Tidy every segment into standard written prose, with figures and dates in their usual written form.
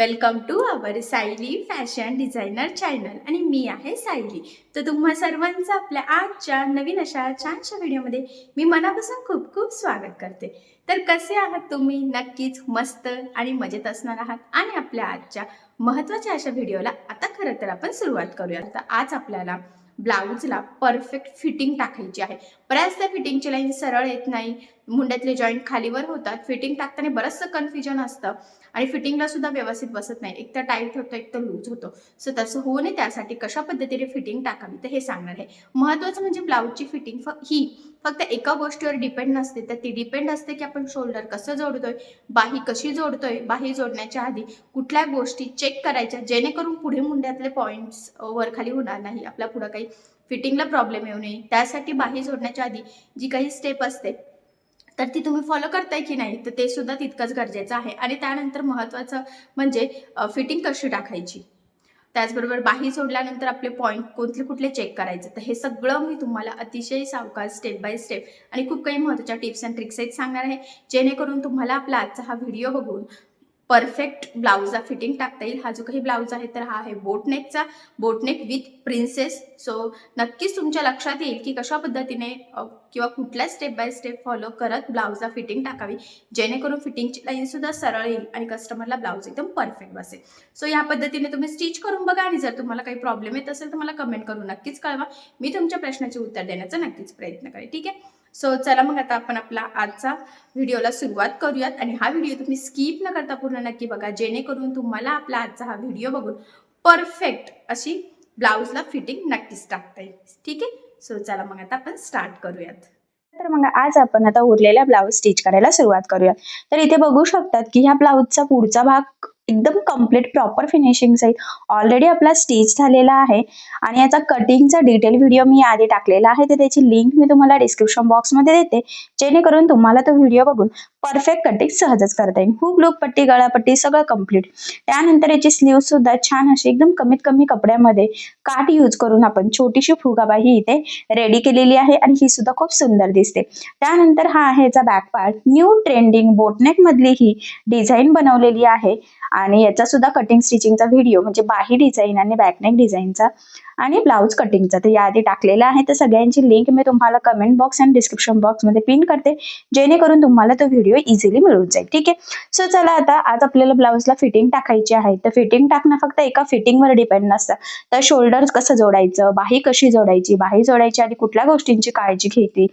Welcome to our Sayali fashion designer channel आणि मी आहे सायली. तर तुम्हा सर्वांचं आपल्या आजच्या नवीन अशा छानशा व्हिडिओमध्ये मी मनापासून खूप खूप स्वागत करते. तर कसे आहात तुम्ही? नक्कीच मस्त आणि मजेत असणार आहात. आणि आपल्या आजच्या महत्त्वाच्या अशा व्हिडिओला आता खरं तर आपण सुरुवात करूया. तर आज आपल्याला ब्लाऊजला परफेक्ट फिटिंग टाकायची आहे. बऱ्याचदा फिटिंगची लाईन सरळ येत नाही, मुंड्यातले जॉईंट खालीवर होतात, फिटिंग टाकताना बरंचसं कन्फ्युजन असतं आणि फिटिंगला सुद्धा व्यवस्थित बसत नाही. एक तर टाईट होतं, एक तर लूज होतं. सो तसं होऊ नये त्यासाठी कशा पद्धतीने फिटिंग टाकावी तर हे सांगणार आहे. महत्त्वाचं म्हणजे ब्लाऊजची फिटिंग ही फक्त एका गोष्टीवर डिपेंड नसते, तर ती डिपेंड असते की आपण शोल्डर कसं जोडतोय, बाही कशी जोडतोय, बाही जोडण्याच्या आधी कुठल्या गोष्टी चेक करायच्या जेणेकरून पुढे मुंड्यातले पॉईंट्स वरखाली होणार नाही, आपल्या पुढं काही फिटिंगला प्रॉब्लेम येऊ नये. त्यासाठी बाही जोडण्याच्या आधी जी काही स्टेप असते तर ती तुम्ही फॉलो करताय की नाही तर ते सुद्धा तितकंच गरजेचं आहे. आणि त्यानंतर महत्त्वाचं म्हणजे फिटिंग कशी टाकायची, त्याचबरोबर बाही सोडल्यानंतर आपले पॉईंट कोणते कुठले चेक करायचे, तर हे सगळं मी तुम्हाला अतिशय सावकाश स्टेप बाय स्टेप आणि खूप काही महत्त्वाच्या टिप्स अँड ट्रिक्स आहेत सांगणार आहे, जेणेकरून तुम्हाला आपला आजचा हा व्हिडिओ बघून परफेक्ट ब्लाऊजला फिटिंग टाकता येईल. हा जो काही ब्लाऊज आहे तर हा आहे बोटनेकचा, बोटनेक विथ प्रिन्सेस. सो नक्कीच तुमच्या लक्षात येईल की कशा पद्धतीने किंवा कुठल्या स्टेप बाय स्टेप फॉलो करत ब्लाऊजला फिटिंग टाकावी, जेणेकरून फिटिंगची लाईन सुद्धा सरळ येईल आणि कस्टमरला ब्लाऊज एकदम परफेक्ट बसेल. सो या पद्धतीने तुम्ही स्टिच करून बघा आणि जर तुम्हाला काही प्रॉब्लेम येत असेल तर मला कमेंट करून नक्कीच कळवा. मी तुमच्या प्रश्नाचे उत्तर देण्याचा नक्कीच प्रयत्न करेन. ठीक आहे. सो चला मग आता आपण आपला आजचा व्हिडिओला सुरुवात करूयात आणि हा व्हिडिओ तुम्ही स्किप न करता पूर्ण नक्की बघा, जेणेकरून तुम्हाला आपला आजचा हा व्हिडिओ बघून परफेक्ट अशी ब्लाऊजला फिटिंग नक्कीच टाकता येईल. ठीक आहे. सो चला मग आता आपण स्टार्ट करूयात. तर मग आज आपण आता उरलेला ब्लाऊज स्टिच करायला सुरुवात करूया. तर इथे बघू शकतात की ह्या ब्लाऊजचा पुढचा भाग एकदम कम्प्लीट प्रॉपर फिनिशिंग सहित ऑलरेडी आपला स्टिच झालेला आहे आणि याचा कटिंगचा डिटेल व्हिडिओ मी आधी टाकलेला आहे, तर त्याची लिंक मी तुम्हाला डिस्क्रिप्शन बॉक्समध्ये देते, जेणेकरून तुम्हाला तो व्हिडिओ बघून परफेक्ट कटिंग सहजच करता येईल. हुक लूक पट्टी गळापट्टी सगळं कम्प्लीट. त्यानंतर याची स्लीव सुद्धा छान अशी एकदम कमीत कमी कपड्यामध्ये काठ यूज करून आपण छोटीशी फुगाबाही इथे रेडी केलेली आहे आणि ही सुद्धा खूप सुंदर दिसते. त्यानंतर हा आहे याचा back part. New trending boatneck मधली ही डिझाईन बनवलेली आहे आणि याचा सुद्धा कटिंग स्टिचिंगचा व्हिडिओ म्हणजे बाही डिझाईन आणि बॅकनेक डिझाईनचा आणि ब्लाऊज कटिंगचा तर याआधी टाकलेला आहे. तर सगळ्यांची लिंक मी तुम्हाला कमेंट बॉक्स आणि डिस्क्रिप्शन बॉक्स मध्ये पिन करते, जेणेकरून तुम्हाला तो व्हिडिओ इझिली मिळून जाईल. ठीक आहे. सो चला आता आज आपल्याला ब्लाऊजला फिटिंग टाकायची आहे. तर फिटिंग टाकणं फक्त एका फिटिंगवर डिपेंड नसतं, तर शोल्डर कसं जोडायचं, बाही कशी जोडायची, बाही जोडायची आधी कुठल्या गोष्टींची काळजी घ्यायची,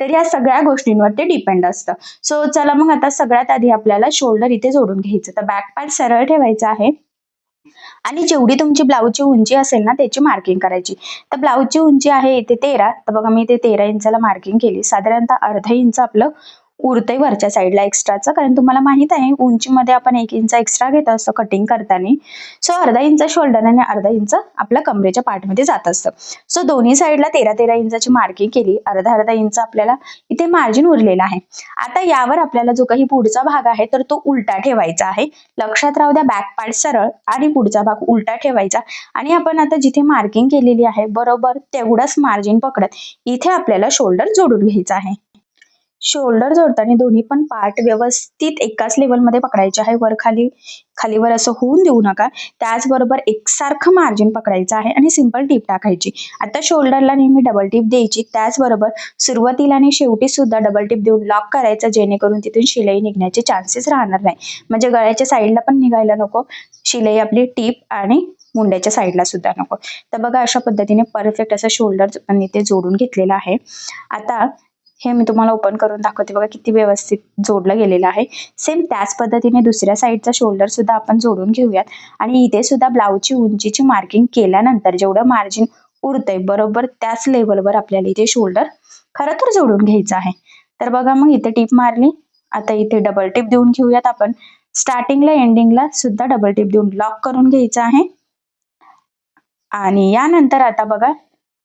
तर या सगळ्या गोष्टींवर ते डिपेंड असतं. सो चला मग आता सगळ्यात आधी आपल्याला शोल्डर इथे जोडून घ्यायचं. तर बॅक पार्ट सरळ ठेवायचा आहे आणि जेवढी तुमची ब्लाऊजची उंची असेल ना त्याची मार्किंग करायची. तर ब्लाऊजची उंची आहे इथे 13. तर बघा मी इथे 13 इंचाला मार्किंग केली. साधारणतः अर्धा इंच आपलं उरतंय वरच्या साईडला एक्स्ट्राचं, कारण तुम्हाला माहित आहे उंचीमध्ये आपण 1 इंच एक्स्ट्रा घेत असतो कटिंग करताना. सो अर्धा इंच शोल्डर आणि अर्धा इंच आपल्या कमरेच्या पार्टमध्ये जात असतं. सो दोन्ही साईडला 13-13 इंचाची मार्किंग केली. अर्धा इंच आपल्याला इथे मार्जिन उरलेला आहे. आता यावर आपल्याला जो काही पुढचा भाग आहे तर तो उलटा ठेवायचा आहे. लक्षात राहू द्या, बॅक पार्ट सरळ आणि पुढचा भाग उलटा ठेवायचा आणि आपण आता जिथे मार्किंग केलेली आहे बरोबर तेवढंच मार्जिन पकडत इथे आपल्याला शोल्डर जोडून घ्यायचा आहे. शोल्डर जोडताना दोन्ही पण पार्ट व्यवस्थित एकाच लेवलमध्ये पकडायचे आहे. वर खाली खालीवर असं होऊन देऊ नका. त्याचबरोबर एकसारखं मार्जिन पकडायचं आहे आणि सिंपल टीप टाकायची. आता शोल्डरला नेहमी डबल टीप द्यायची. त्याचबरोबर सुरुवातीला आणि शेवटी सुद्धा डबल टीप देऊन लॉक करायचं, जेणेकरून तिथून शिलाई निघण्याचे चान्सेस राहणार नाही. म्हणजे गळ्याच्या साईडला पण निघायला नको शिलाई आपली, टीप आणि मुंड्याच्या साईडला सुद्धा नको. तर बघा अशा पद्धतीने परफेक्ट असं शोल्डर पण इथे जोडून घेतलेलं आहे. आता हे मी तुम्हाला ओपन करून दाखवते. बघा किती व्यवस्थित जोडलं गेलेलं आहे. सेम त्याच पद्धतीने दुसऱ्या साईडचा शोल्डर सुद्धा आपण जोडून घेऊयात आणि इथे सुद्धा ब्लाऊजची उंचीची मार्किंग केल्यानंतर जेवढं मार्जिन उरतंय बरोबर त्याच लेवलवर आपल्याला इथे शोल्डर खरं तर जोडून घ्यायचं आहे. तर बघा मग इथे टीप मारली. आता इथे डबल टीप देऊन घेऊयात आपण. स्टार्टिंगला एंडिंगला सुद्धा डबल टीप देऊन लॉक करून घ्यायचं आहे. आणि यानंतर आता बघा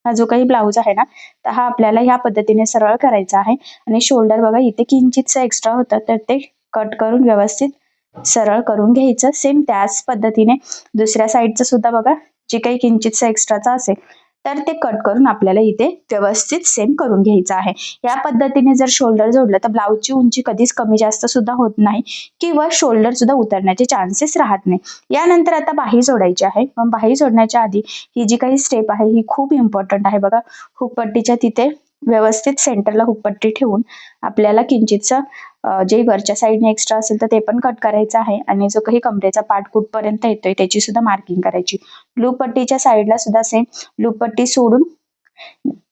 हा जो काही ब्लाऊज आहे ना तर हा आपल्याला ह्या पद्धतीने सरळ करायचा आहे आणि शोल्डर बघा इथे किंचितचं एक्स्ट्रा होतं तर ते कट करून व्यवस्थित सरळ करून घ्यायचं. सेम त्याच पद्धतीने दुसऱ्या साईडचं सुद्धा बघा जे काही किंचितचं एक्स्ट्राचं असेल तर ते कट करून आपल्याला इथे व्यवस्थित सेम करून घ्यायचं आहे. या पद्धतीने जर शोल्डर जोडलं तर ब्लाऊजची उंची कधीच कमी जास्त सुद्धा होत नाही किंवा शोल्डर सुद्धा उतरण्याचे चान्सेस राहत नाही. यानंतर आता बाही जोडायची आहे. पण बाही जोडण्याच्या आधी ही जी काही स्टेप आहे ही खूप इम्पॉर्टंट आहे बघा. हुकपट्टीच्या तिथे व्यवस्थित सेंटरला हुकपट्टी ठेवून आपल्याला किंचितचं जे वरच्या साईडने एक्स्ट्रा असेल तर ते पण कट करायचं आहे आणि जो काही कमरेचा पार्ट कुठपर्यंत येतोय त्याची सुद्धा मार्किंग करायची. लूप पट्टीच्या साईडला सुद्धा सेम लूप पट्टी सोडून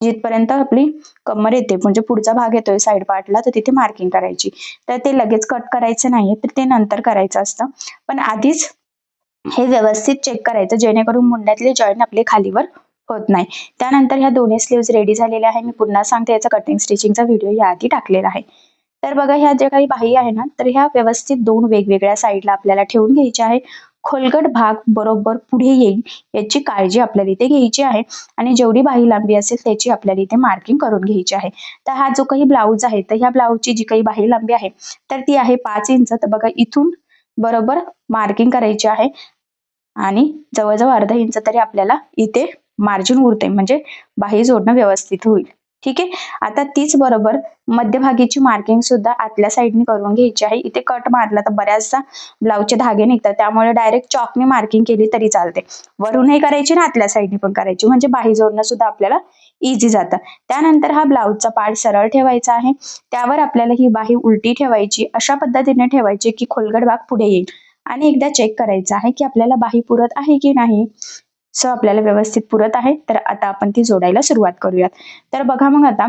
जिथपर्यंत आपली कमर येते म्हणजे पुढचा भाग येतोय साईड पार्टला तर तिथे मार्किंग करायची. तर ते लगेच कट करायचं नाहीये तर ते नंतर करायचं असतं. पण आधीच हे व्यवस्थित चेक करायचं जेणेकरून मुंड्यातले जॉईंट आपले खालीवर होत नाही. त्यानंतर ह्या दोन्ही स्लीव्ज रेडी झालेल्या आहे. मी पुन्हा सांगते याचा कटिंग स्टिचिंगचा व्हिडिओ याआधी टाकलेला आहे. तर बघा ह्या ज्या काही बाही आहे ना तर ह्या व्यवस्थित दोन वेगवेगळ्या साईडला आपल्याला ठेवून घ्यायच्या आहे. खोलगट भाग बरोबर पुढे येईल याची काळजी आपल्याला इथे घ्यायची आहे आणि जेवढी बाही लांबी असेल त्याची आपल्याला इथे मार्किंग करून घ्यायची आहे. तर हा जो काही ब्लाऊज आहे तर ह्या ब्लाऊजची जी काही बाही लांबी आहे तर ती आहे 5 इंच. तर बघा इथून बरोबर मार्किंग करायची आहे आणि जवळजवळ अर्धा इंच तरी आपल्याला इथे मार्जिन उरते म्हणजे बाही जोडणं व्यवस्थित होईल. ठीक आहे. आता तीच बरोबर मध्यभागीची मार्किंग सुद्धा आतल्या साईडने करून घ्यायची आहे. इथे कट मारला तर बऱ्याचदा ब्लाऊजचे धागे निघतात त्यामुळे डायरेक्ट चॉकने मार्किंग केली तरी चालते. वरूनही करायची ना आतल्या साईडने पण करायची म्हणजे बाही जोडणं सुद्धा आपल्याला इझी जातं. त्यानंतर हा ब्लाऊजचा पार्ट सरळ ठेवायचा आहे. त्यावर आपल्याला ही बाही उलटी ठेवायची. अशा पद्धतीने ठेवायची की खोलगट भाग पुढे येईल आणि एकदा चेक करायचं आहे की आपल्याला बाही पुरत आहे की नाही. सो आपल्याला व्यवस्थित पुरत आहे तर आता आपण ती जोडायला सुरुवात करूयात. तर बघा मग आता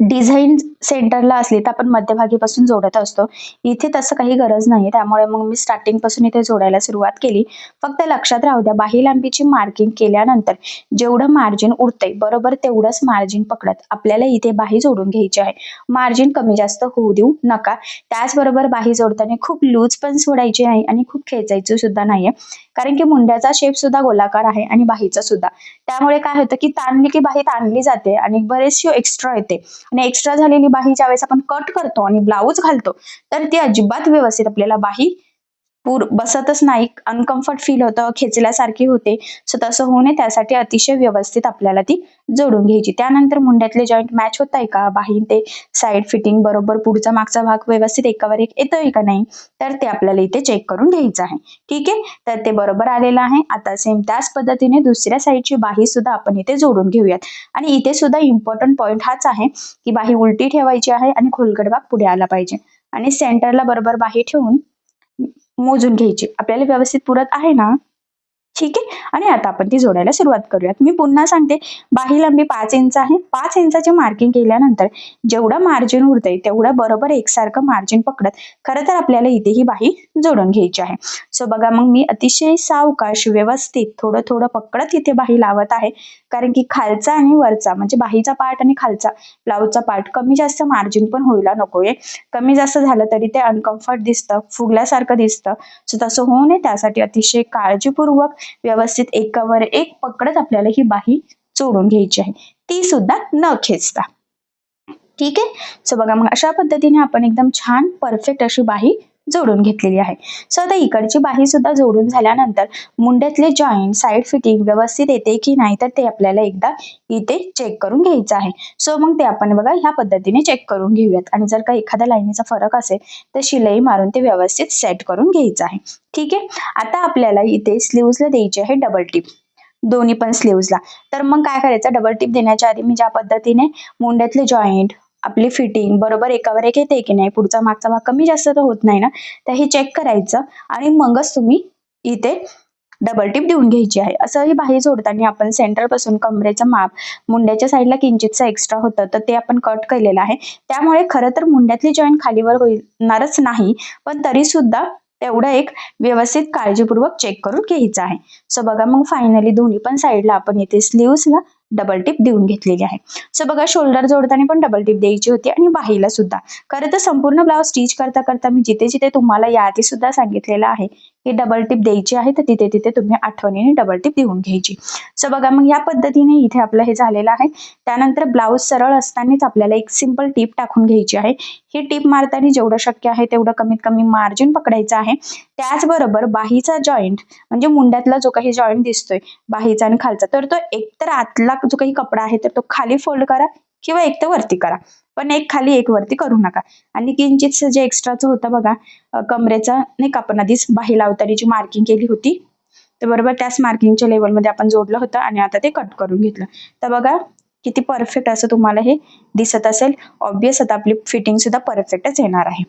डिझाईन सेंटरला असली तर आपण मध्यभागीपासून जोडत असतो. इथे तसं काही गरज नाही त्यामुळे मग मी स्टार्टिंग पासून इथे जोडायला सुरुवात केली. फक्त लक्षात राहू द्या बाही लांबीची मार्किंग केल्यानंतर जेवढं मार्जिन उरतंय बरोबर तेवढंच मार्जिन पकडत आपल्याला इथे बाही जोडून घ्यायची आहे. मार्जिन कमी जास्त होऊ देऊ नका. त्याचबरोबर बाही जोडताना खूप लूज पण सोडायची नाही आणि खूप खेचायचं सुद्धा नाहीये कारण की मुंड्याचा शेप सुद्धा गोलाकार आहे आणि बाहीचा सुद्धा. त्यामुळे काय होतं की ताणली की बाही ताणली जाते आणि बरेचशी एक्स्ट्रा येते आणि एक्स्ट्रा झालेली बाही ज्यावेळेस आपण कट करतो आणि ब्लाऊज घालतो तर ती अजिबात व्यवस्थित आपल्याला बाही बसतच नाही. अनकम्फर्ट फील होतं खेचल्यासारखी होते. सो तसं होऊ नये त्यासाठी अतिशय व्यवस्थित आपल्याला ती जोडून घ्यायची. त्यानंतर मुंड्यातले जॉईंट मॅच होत आहे का बाही ते साईड फिटिंग बरोबर पुढचा मागचा भाग व्यवस्थित एकावर एक येतोय का नाही तर ते आपल्याला इथे चेक करून घ्यायचं आहे. ठीक आहे. तर ते बरोबर आलेलं आहे. आता सेम त्याच पद्धतीने दुसऱ्या साईडची बाही सुद्धा आपण इथे जोडून घेऊयात आणि इथे सुद्धा इम्पॉर्टंट पॉईंट हाच आहे की बाही उलटी ठेवायची आहे आणि खोलगट भाग पुढे आला पाहिजे आणि सेंटरला बरोबर बाही ठेवून मोजून घ्यायची. आपल्याला व्यवस्थित पुरत आहे ना. ठीक आहे. आणि आता आपण ती जोडायला सुरुवात करूयात. मी पुन्हा सांगते बाही लांबी 5 इंच आहे. 5 इंचाची मार्किंग केल्यानंतर जेवढं मार्जिन उरतंय तेवढं बरोबर एकसारखं मार्जिन पकडत खरं तर आपल्याला इथे ही बाही जोडून घ्यायची आहे. सो बघा मग मी अतिशय सावकाश व्यवस्थित थोडं थोडं पकडत इथे बाही लावत आहे कारण की खालचा आणि वरचा म्हणजे बाहीचा पार्ट आणि खालचा ब्लाऊजचा पार्ट कमी जास्त मार्जिन पण व्हायला नकोय. कमी जास्त झालं तरी ते अनकम्फर्ट दिसतं फुगल्यासारखं दिसतं. सो तसं होऊ नये त्यासाठी अतिशय काळजीपूर्वक व्यवस्थित एकावर एक पकडत आपल्याला ही बाही जोडून घ्यायची आहे ती सुद्धा न खेचता. ठीक आहे. सो बघा मग अशा पद्धतीने आपण एकदम छान परफेक्ट अशी बाही जोडून घेतलेली आहे. सो आता इकडची बाही सुद्धा जोडून झाल्यानंतर मुंड्यातले जॉईंट साईड फिटिंग व्यवस्थित येते की नाही तर ते आपल्याला एकदा इथे चेक करून घ्यायचं आहे. सो मग ते आपण बघा ह्या पद्धतीने चेक करून घेऊयात आणि जर का एखाद्या लाईनीचा फरक असेल तर शिलाई मारून ते व्यवस्थित सेट करून घ्यायचं आहे. ठीक आहे. आता आपल्याला इथे स्लीव्हजला द्यायची आहे डबल टिप दोन्ही पण स्लीव्हजला. तर मग काय करायचं डबल टिप देण्याच्या आधी मी ज्या पद्धतीने मुंड्यातले जॉईंट आपली फिटिंग बरोबर एकावर एक येते की नाही पुढचा मागचा भाग कमी जास्त तर होत नाही ना तर हे चेक करायचं आणि मगच तुम्ही इथे डबल टिप देऊन घ्यायची आहे. असं ही बाही जोडताना आपण सेंटर पासून कमरेचं माप मुंड्याच्या साईडला किंचितचं एक्स्ट्रा होतं तर ते आपण कट केलेलं आहे. त्यामुळे खरं तर मुंड्यातली जॉईंट खालीवर होणारच नाही पण तरी सुद्धा तेवढं एक व्यवस्थित काळजीपूर्वक चेक करून घ्यायचं आहे. सो बघा मग फायनली दोन्ही पण साईडला आपण इथे स्लीव्हजला डबल टिप देऊन घेतलेली आहे. सो बघा शोल्डर जोडताना पण डबल टिप द्यायची होती आणि बाहीला सुद्धा. खरं तर संपूर्ण ब्लाउज स्टिच करता करता मी जिथे जिथे तुम्हाला याआधी सुद्धा सांगितलेलं आहे की डबल टिप द्यायची आहे, तर तिथे तिथे तुम्ही आठवणीने डबल टिप देऊन घ्यायची. सो बघा मग या पद्धतीने इथे आपलं हे झालेलं आहे. त्यानंतर ब्लाउज सरळ असतानाच आपल्याला एक सिंपल टिप टाकून घ्यायची आहे. ही टिप मारताना जेवढं शक्य आहे तेवढं कमीत कमी मार्जिन पकडायचं आहे. त्याचबरोबर बाहीचा जॉईंट म्हणजे मुंड्यातला जो काही जॉईंट दिसतोय बाहीचा आणि खालचा, तर तो एकतर आतला जो काही कपडा आहे तर तो खाली फोल्ड करा किंवा एक तर वरती करा, पण एक खाली एक वरती करू नका. आणि किंचित जे एक्स्ट्राचं होतं बघा कमरेचा नाही का, आपण आधीच बाही लावताना जी मार्किंग केली होती तर बरोबर त्याच मार्किंगच्या लेवलमध्ये आपण जोडलं होतं आणि आता ते कट करून घेतलं. तर बघा किती परफेक्ट असं तुम्हाला हे दिसत असेल. ऑब्वियस आता आपली फिटिंग सुद्धा परफेक्टच येणार आहे.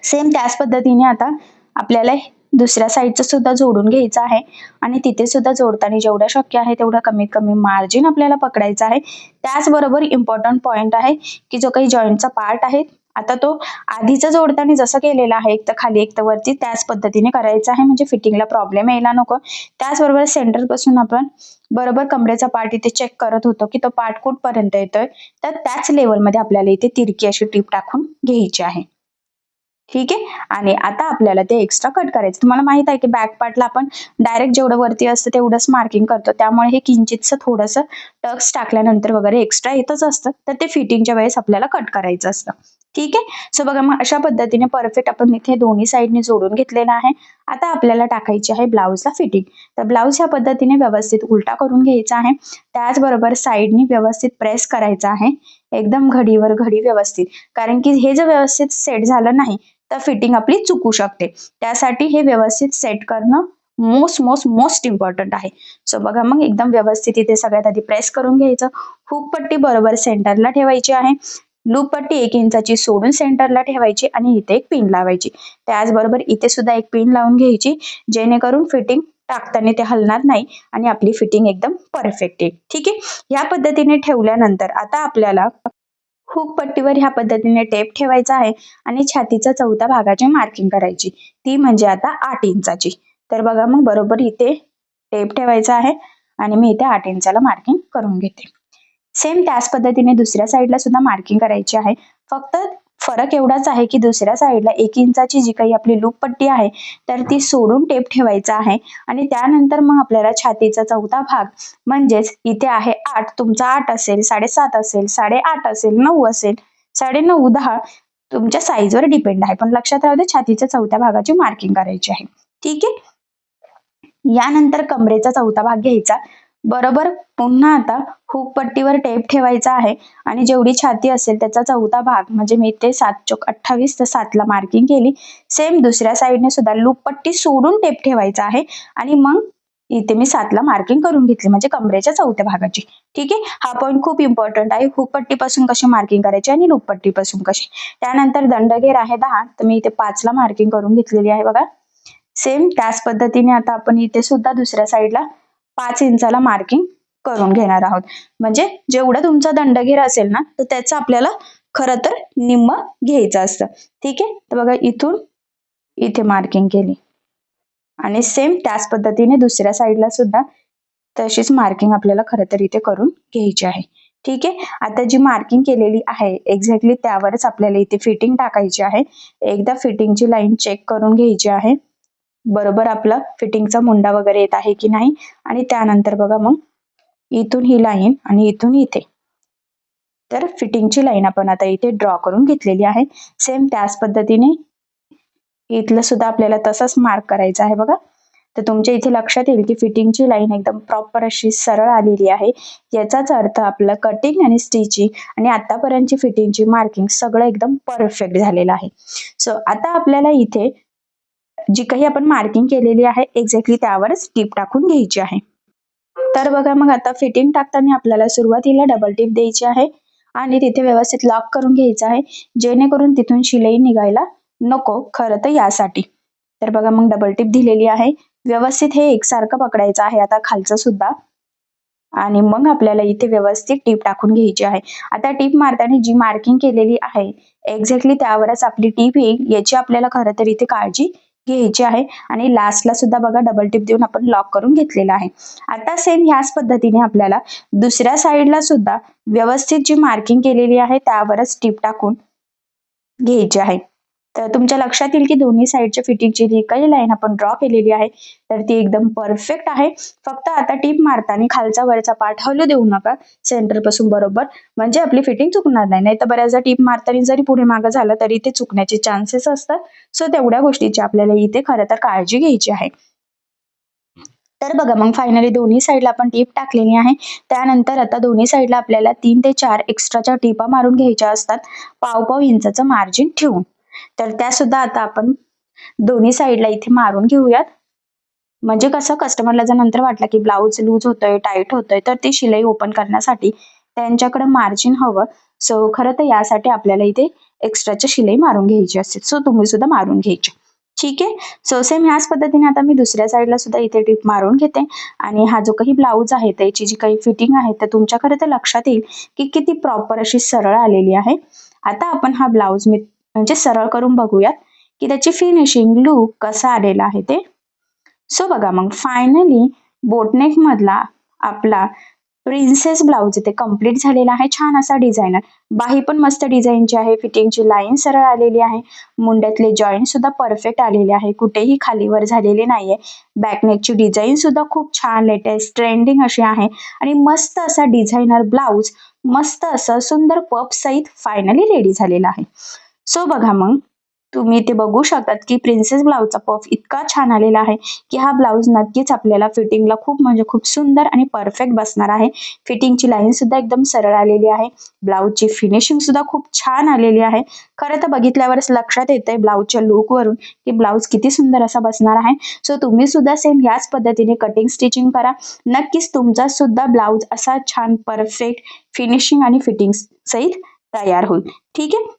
सेम त्याच पद्धतीने आता आपल्याला दुसऱ्या साईडचं सुद्धा जोडून घ्यायचं आहे आणि तिथे सुद्धा जोडताना जेवढं शक्य आहे तेवढं कमीत कमी मार्जिन आपल्याला पकडायचं आहे. त्याचबरोबर इम्पॉर्टंट पॉइंट आहे की जो काही जॉईंटचा पार्ट आहे आता तो आधीचा जोडताना जसं केलेला आहे एक तर खाली एक तर वरती त्याच पद्धतीने करायचं आहे, म्हणजे फिटिंगला प्रॉब्लेम यायला नको. त्याचबरोबर सेंटर पासून आपण बरोबर कमरेचा पार्ट इथे चेक करत होतो की तो पार्ट कुठपर्यंत येतोय, तर त्याच लेवलमध्ये आपल्याला इथे तिरकी अशी टीप टाकून घ्यायची आहे. ठीक आहे. आणि आता आपल्याला ते एक्स्ट्रा कट करायचं. तुम्हाला माहित आहे की बॅक पार्टला आपण डायरेक्ट जेवढं वरती असतं तेवढंच मार्किंग करतो, त्यामुळे हे किंचितसं थोडंसं टक्स टाकल्यानंतर वगैरे एक्स्ट्रा येतच असतं, तर ते फिटिंगच्या वेळेस आपल्याला कट करायचं असतं. ठीक आहे. सो बघा मग अशा पद्धतीने परफेक्ट आपण इथे दोन्ही साईडने जोडून घेतलेलं आहे. आता आपल्याला टाकायची आहे ब्लाऊजला फिटिंग. तर ब्लाऊज ह्या पद्धतीने व्यवस्थित उलटा करून घ्यायचा आहे. त्याचबरोबर साईडनी व्यवस्थित प्रेस करायचा आहे, एकदम घडीवर घडी व्यवस्थित, कारण की हे जर व्यवस्थित सेट झालं नाही तर फिटिंग आपली चुकू शकते. त्यासाठी हे व्यवस्थित सेट करणं मोस्ट मोस्ट मोस्ट इम्पॉर्टंट आहे. सो बघा मग एकदम व्यवस्थित इथे सगळ्यात आधी प्रेस करून घ्यायचं. हुक पट्टी बरोबर सेंटरला ठेवायची आहे. लूप पट्टी 1 इंचाची सोडून सेंटरला ठेवायची आणि इथे एक पिन लावायची. त्याचबरोबर इथे सुद्धा एक पिन लावून घ्यायची, जेणेकरून फिटिंग टाकताना ते हलणार नाही आणि आपली फिटिंग एकदम परफेक्ट येईल. ठीक आहे. या पद्धतीने ठेवल्यानंतर आता आपल्याला हुक पट्टीवर ह्या पद्धतीने टेप ठेवायचा आहे आणि छातीच्या चौथ्या भागाची मार्किंग करायची, ती म्हणजे आता 8 इंचाची. तर बघा मग बरोबर इथे टेप ठेवायचा आहे आणि मी इथे 8 इंचाला मार्किंग करून घेते. सेम त्याच पद्धतीने दुसऱ्या साईडला सुद्धा मार्किंग करायची आहे. फक्त फरक एवढाच आहे की दुसऱ्या साईडला 1 इंचाची जी काही आपली लूप पट्टी आहे तर ती सोडून टेप ठेवायचा आहे आणि त्यानंतर मग आपल्याला छातीचा चौथा भाग म्हणजेच इथे आहे 8, तुमचा 8 असेल, 7.5 असेल, 8.5 असेल, 9 असेल, 9.5, 10 तुमच्या साईजवर डिपेंड आहे, पण लक्षात राहू दे छातीच्या चौथ्या भागाची मार्किंग करायची आहे. ठीक आहे. यानंतर कमरेचा चौथा भाग घ्यायचा. बरोबर पुन्हा आता हुक पट्टीवर टेप ठेवायचा आहे आणि जेवढी छाती असेल त्याचा चौथा भाग म्हणजे मी इथे 7 चोक 28 तर 7ला मार्किंग केली. सेम दुसऱ्या साईडने सुद्धा लूप पट्टी सोडून टेप ठेवायचा आहे आणि मग इथे मी 7ला मार्किंग करून घेतली, म्हणजे कमरेच्या चौथ्या भागाची. ठीक आहे. हा पॉईंट खूप इम्पॉर्टंट आहे. हुक पट्टीपासून कशी मार्किंग करायची आणि लूप पट्टीपासून कशी. त्यानंतर दंडघेर आहे 10, तर मी इथे 5ला मार्किंग करून घेतलेली आहे बघा. सेम त्याच पद्धतीने आता आपण इथे सुद्धा दुसऱ्या साईडला 5 इंचाला मार्किंग करून घेणार आहोत. म्हणजे जेवढं तुमचा दंडघेर असेल ना तर त्याचं आपल्याला खरं तर निम्म घ्यायचं असतं. ठीक आहे. तर बघा इथून इथे मार्किंग केली आणि सेम त्याच पद्धतीने दुसऱ्या साईडला सुद्धा तशीच मार्किंग आपल्याला खरं तर इथे करून घ्यायची आहे. ठीक आहे. आता जी मार्किंग केलेली आहे एक्झॅक्टली त्यावरच आपल्याला इथे फिटिंग टाकायची आहे. एकदा फिटिंगची लाईन चेक करून घ्यायची आहे, बरोबर आपला फिटिंगचा मुंडा वगैरे येत आहे की नाही. आणि त्यानंतर बघा मग इथून ही लाईन आणि इथून इथे, तर फिटिंगची लाईन आपण आता इथे ड्रॉ करून घेतलेली आहे. सेम त्याच पद्धतीने इथलं सुद्धा आपल्याला तसंच मार्क करायचं आहे बघा. तर तुमच्या इथे लक्षात येईल की फिटिंगची लाईन एकदम प्रॉपर अशी सरळ आलेली आहे. याचाच अर्थ आपलं कटिंग आणि स्टिचिंग आणि आतापर्यंतची फिटिंगची मार्किंग सगळं एकदम परफेक्ट झालेलं आहे. सो आता आपल्याला इथे जी काही आपण मार्किंग केलेली आहे एक्झॅक्टली त्यावरच टीप टाकून घ्यायची आहे. तर बघा मग आता फिटिंग टाकताना आपल्याला सुरुवातीला डबल टीप द्यायची आहे आणि तिथे व्यवस्थित लॉक करून घ्यायचं आहे, जेणेकरून तिथून शिलाई निघायला नको, खरं तर यासाठी. तर बघा मग डबल टीप दिलेली आहे. व्यवस्थित हे एकसारखं पकडायचं आहे आता खालचं सुद्धा आणि मग आपल्याला इथे व्यवस्थित टीप टाकून घ्यायची आहे. आता टीप मारताना जी मार्किंग केलेली आहे एक्झॅक्टली त्यावरच आपली टीप येईल, याची आपल्याला खरं तर इथे काळजी घ्यायची आहे आणि लास्टला सुद्धा बघा डबल टिप देऊन आपण लॉक करून घेतलेला आहे. आता सेम ह्याच पद्धतीने आपल्याला दुसऱ्या साईडला सुद्धा व्यवस्थित जी मार्किंग केलेली आहे त्यावरच टिप टाकून घ्यायची आहे. तर तुमच्या लक्षात येईल की दोन्ही साईडच्या फिटिंगची जी काही लाईन आपण ड्रॉ केलेली आहे तर ती एकदम परफेक्ट आहे. फक्त आता टिप मारताना खालचा वरचा पार्ट हलू देऊ नका सेंटर पासून बरोबर, म्हणजे आपली फिटिंग चुकणार नाही. नाही तर बऱ्याचदा टिप मारताना जरी पुढे मागं झालं तरी ते चुकण्याचे चान्सेस असतात. सो तेवढ्या गोष्टीची आपल्याला इथे खरं तर काळजी घ्यायची आहे. तर बघा मग फायनली दोन्ही साईडला आपण टीप टाकलेली आहे. त्यानंतर आता दोन्ही साईडला आपल्याला 3 ते 4 एक्स्ट्राच्या टिपा मारून घ्यायच्या असतात, पाव इंचाचं मार्जिन ठेवून. तर त्या सुद्धा आता आपण दोन्ही साईडला इथे मारून घेऊयात. म्हणजे कसं कस्टमरला जर नंतर वाटलं की ब्लाऊज लूज होतोय, टाईट होतोय, तर ती शिलाई ओपन करण्यासाठी त्यांच्याकडे मार्जिन हवं. सो खरं तर यासाठी आपल्याला इथे एक्स्ट्राची शिलाई मारून घ्यायची असते. सो तुम्ही सुद्धा मारून घ्यायची. ठीक आहे. सो सेम ह्याच पद्धतीने आता मी दुसऱ्या साईडला सुद्धा इथे टिप मारून घेते आणि हा जो काही ब्लाऊज आहे त्याची जी काही फिटिंग आहे तर तुमच्याकडे तर लक्षात येईल की किती प्रॉपर अशी सरळ आलेली आहे. आता आपण हा ब्लाऊज मी म्हणजे सरळ करून बघूयात की त्याची फिनिशिंग लुक कसा आलेला आहे ते. सो बघा मग फायनली बोटनेक मधला आपला प्रिन्सेस ब्लाऊज इथे कम्प्लीट झालेला आहे. छान असा डिझायनर, बाही पण मस्त डिझाईनची आहे, फिटिंगची लाईन सरळ आलेली आहे, मुंड्यातले जॉईंट सुद्धा परफेक्ट आलेले आहे, कुठेही खालीवर झालेले नाहीये. बॅकनेकची डिझाईन सुद्धा खूप छान लेटेस्ट ट्रेंडिंग अशी आहे आणि मस्त असा डिझायनर ब्लाऊज मस्त असं सुंदर पफ सहित फायनली रेडी झालेला आहे. सो बघा मग तुम्ही इथे बघू शकतात की प्रिन्सेस ब्लाऊजचा पफ इतका छान आलेला आहे की हा ब्लाऊज नक्कीच आपल्याला फिटिंगला खूप म्हणजे खूप सुंदर आणि परफेक्ट बसणार आहे. फिटिंगची लाईन सुद्धा एकदम सरळ आलेली आहे. ब्लाऊजची फिनिशिंग सुद्धा खूप छान आलेली आहे. खरं तर बघितल्यावरच लक्षात येतंय ब्लाऊजच्या लुक वरून की ब्लाऊज किती सुंदर असा बसणार आहे. सो तुम्ही सुद्धा सेम याच पद्धतीने कटिंग स्टिचिंग करा. नक्कीच तुमचा सुद्धा ब्लाऊज असा छान परफेक्ट फिनिशिंग आणि फिटिंग सहित तयार होईल. ठीक आहे.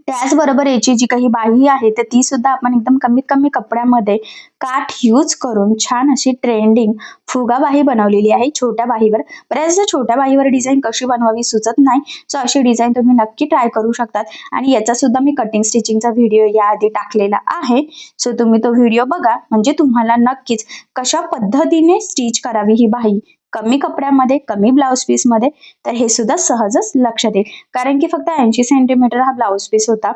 त्याचबरोबर याची जी काही बाही आहे तर ती सुद्धा आपण एकदम कमीत कमी कपड्यामध्ये काठ यूज करून छान अशी ट्रेंडिंग फुगा बाही बनवलेली आहे छोट्या बाहीवर. बऱ्याचदा छोट्या बाहीवर डिझाईन कशी बनवावी सुचत नाही. सो अशी डिझाईन तुम्ही नक्की ट्राय करू शकतात आणि याचा सुद्धा मी कटिंग स्टिचिंगचा व्हिडिओ याआधी टाकलेला आहे. सो तुम्ही तो व्हिडिओ बघा म्हणजे तुम्हाला नक्कीच कशा पद्धतीने स्टिच करावी ही बाही कमी कपड्यामध्ये कमी ब्लाऊज पीस मध्ये तर हे सुद्धा सहजच लक्षात येईल. कारण की फक्त 80 सेंटीमीटर हा ब्लाऊज पीस होता.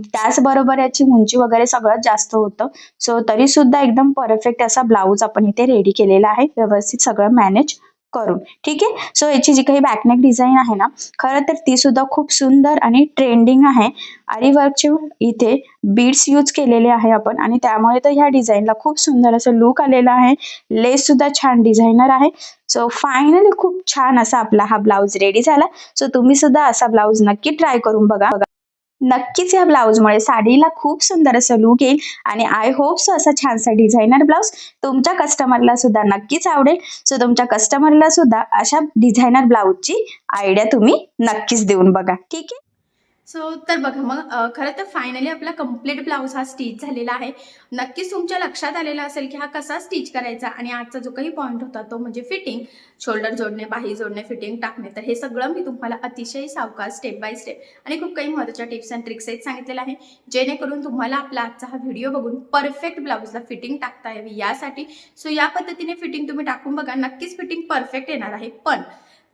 त्याचबरोबर याची उंची वगैरे सगळं जास्त होतं. सो तरी सुद्धा एकदम परफेक्ट असा ब्लाऊज आपण इथे रेडी केलेला आहे व्यवस्थित सगळं मॅनेज करून. ठीक आहे. सो याची जी काही बॅकनेक डिझाईन आहे ना खरं तर ती सुद्धा खूप सुंदर आणि ट्रेंडिंग आहे. आरी वर्कचे इथे बीड्स यूज केलेले आहे आपण आणि त्यामुळे तर ह्या डिझाईनला खूप सुंदर असं लुक आलेला आहे. लेस सुद्धा छान डिझायनर आहे. सो फायनली खूप छान असा आपला हा ब्लाऊज रेडी झाला. सो तुम्ही सुद्धा असा ब्लाऊज नक्की ट्राय करून बघा. नक्कीच या ब्लाऊजमुळे साडीला खूप सुंदर असं लुक येईल आणि आय होप सो असा छानसा डिझायनर ब्लाऊज तुमच्या कस्टमरला सुद्धा नक्कीच आवडेल. सो तुमच्या कस्टमरला सुद्धा अशा डिझायनर ब्लाऊजची आयडिया तुम्ही नक्कीच देऊन बघा. ठीक आहे. सो तर बघा मग खरं तर फायनली आपला कम्प्लीट ब्लाऊज हा स्टिच झालेला आहे. नक्कीच तुमच्या लक्षात आलेला असेल की हा कसा स्टिच करायचा आणि आजचा जो काही पॉईंट होता तो म्हणजे फिटिंग, शोल्डर जोडणे, बाही जोडणे, फिटिंग टाकणे. तर हे सगळं मी तुम्हाला अतिशय सावकाश स्टेप बाय स्टेप आणि खूप काही महत्त्वाच्या टिप्स अँड ट्रिक्स आहेत सांगितलेलं आहे, जेणेकरून तुम्हाला आपला आजचा हा व्हिडिओ बघून परफेक्ट ब्लाऊजला फिटिंग टाकता यावी यासाठी. सो या पद्धतीने फिटिंग तुम्ही टाकून बघा, नक्कीच फिटिंग परफेक्ट येणार आहे. पण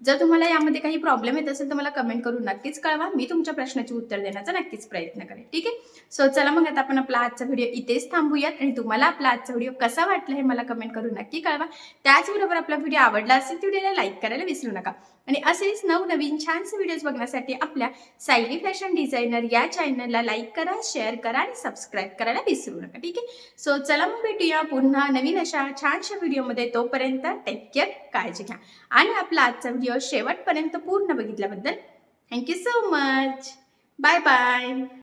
जर तुम्हाला यामध्ये काही प्रॉब्लेम येत असेल तर मला कमेंट करून नक्कीच कळवा. मी तुमच्या प्रश्नाचे उत्तर देण्याचा नक्कीच प्रयत्न करेन. ठीक आहे. सो चला मग आता आपण आपला आजचा व्हिडिओ इथेच थांबूयात आणि तुम्हाला आपला आजचा व्हिडिओ कसा वाटला हे मला कमेंट करून नक्की कळवा. त्याचबरोबर आपला व्हिडिओ आवडला असेल तर व्हिडिओला लाईक करायला विसरू नका आणि असेच नवनवीन छानसे व्हिडिओज बघण्यासाठी आपल्या सायली फॅशन डिझायनर या चॅनलला लाईक करा, शेअर करा आणि सबस्क्राईब करायला विसरू नका. ठीक आहे. सो चला मग भेटूया पुन्हा नवीन अशा छानशा व्हिडिओमध्ये. तोपर्यंत टेक केअर, काळजी घ्या आणि आपला आजचा व्हिडिओ शेवटपर्यंत पूर्ण बघितल्याबद्दल thank you so much. Bye bye.